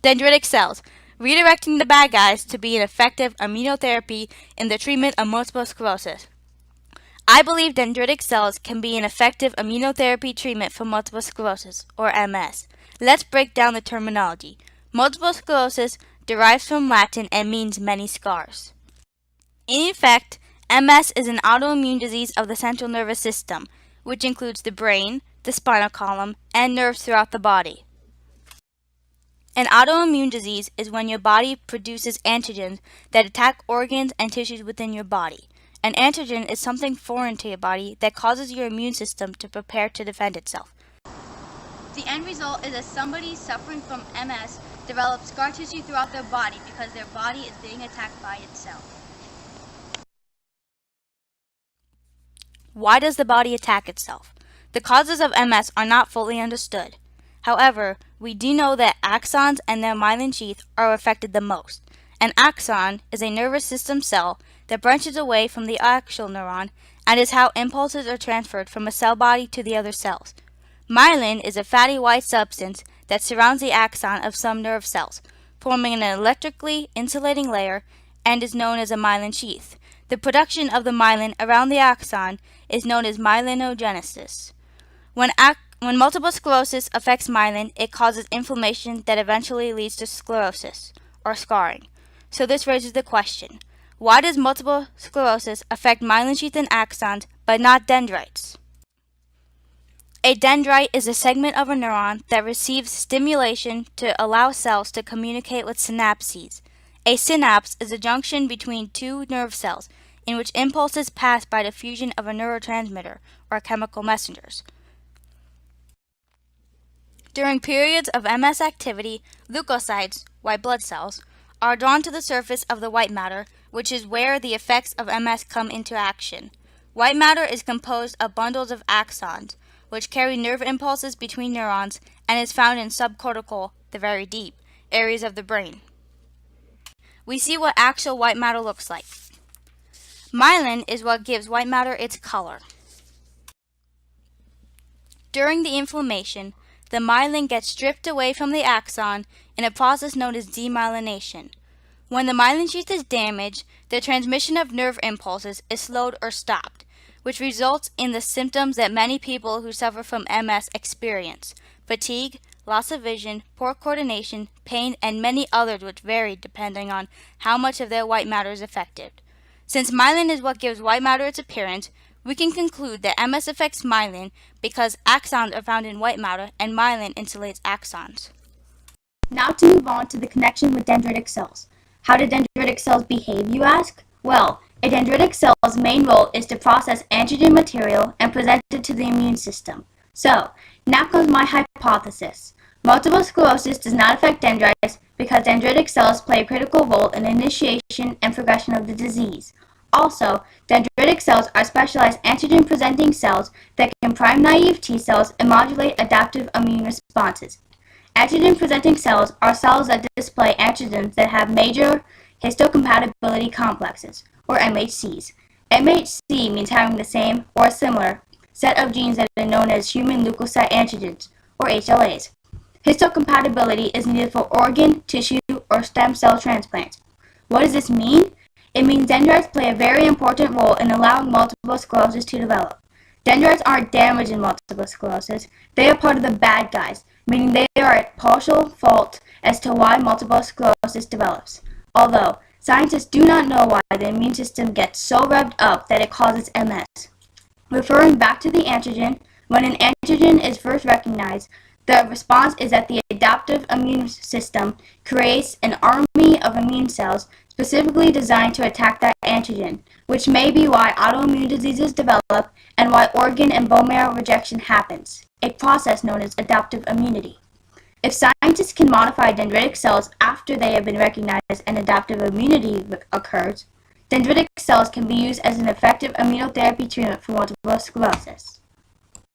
Dendritic cells, redirecting the bad guys to be an effective immunotherapy in the treatment of multiple sclerosis. I believe dendritic cells can be an effective immunotherapy treatment for multiple sclerosis, or MS. Let's break down the terminology. Multiple sclerosis derives from Latin and means many scars. In effect, MS is an autoimmune disease of the central nervous system, which includes the brain, the spinal column, and nerves throughout the body. An autoimmune disease is when your body produces antigens that attack organs and tissues within your body. An antigen is something foreign to your body that causes your immune system to prepare to defend itself. The end result is that somebody suffering from MS develops scar tissue throughout their body because their body is being attacked by itself. Why does the body attack itself? The causes of MS are not fully understood. However, we do know that axons and their myelin sheath are affected the most. An axon is a nervous system cell that branches away from the actual neuron and is how impulses are transferred from a cell body to the other cells. Myelin is a fatty white substance that surrounds the axon of some nerve cells, forming an electrically insulating layer and is known as a myelin sheath. The production of the myelin around the axon is known as myelinogenesis. When multiple sclerosis affects myelin, it causes inflammation that eventually leads to sclerosis, or scarring. So this raises the question, why does multiple sclerosis affect myelin sheath and axons, but not dendrites? A dendrite is a segment of a neuron that receives stimulation to allow cells to communicate with synapses. A synapse is a junction between two nerve cells in which impulses pass by the fusion of a neurotransmitter, or chemical messengers. During periods of MS activity, leukocytes, white blood cells, are drawn to the surface of the white matter, which is where the effects of MS come into action. White matter is composed of bundles of axons, which carry nerve impulses between neurons and is found in subcortical, the very deep, areas of the brain. We see what actual white matter looks like. Myelin is what gives white matter its color. During the inflammation, the myelin gets stripped away from the axon in a process known as demyelination. When the myelin sheath is damaged, the transmission of nerve impulses is slowed or stopped, which results in the symptoms that many people who suffer from MS experience: fatigue, loss of vision, poor coordination, pain, and many others which vary depending on how much of their white matter is affected. Since myelin is what gives white matter its appearance, we can conclude that MS affects myelin because axons are found in white matter and myelin insulates axons. Now to move on to the connection with dendritic cells. How do dendritic cells behave, you ask? Well, a dendritic cell's main role is to process antigen material and present it to the immune system. So, now comes my hypothesis. Multiple sclerosis does not affect dendrites because dendritic cells play a critical role in the initiation and progression of the disease. Also, dendritic cells are specialized antigen-presenting cells that can prime naive T cells and modulate adaptive immune responses. Antigen-presenting cells are cells that display antigens that have major histocompatibility complexes, or MHCs. MHC means having the same or similar set of genes that are known as human leukocyte antigens, or HLAs. Histocompatibility is needed for organ, tissue, or stem cell transplants. What does this mean? It means dendrites play a very important role in allowing multiple sclerosis to develop. Dendrites aren't damaged in multiple sclerosis. They are part of the bad guys, meaning they are at partial fault as to why multiple sclerosis develops. Although, scientists do not know why the immune system gets so revved up that it causes MS. Referring back to the antigen, when an antigen is first recognized, the response is that the adaptive immune system creates an army of immune cells specifically designed to attack that antigen, which may be why autoimmune diseases develop and why organ and bone marrow rejection happens, a process known as adaptive immunity. If scientists can modify dendritic cells after they have been recognized and adaptive immunity occurs, dendritic cells can be used as an effective immunotherapy treatment for multiple sclerosis.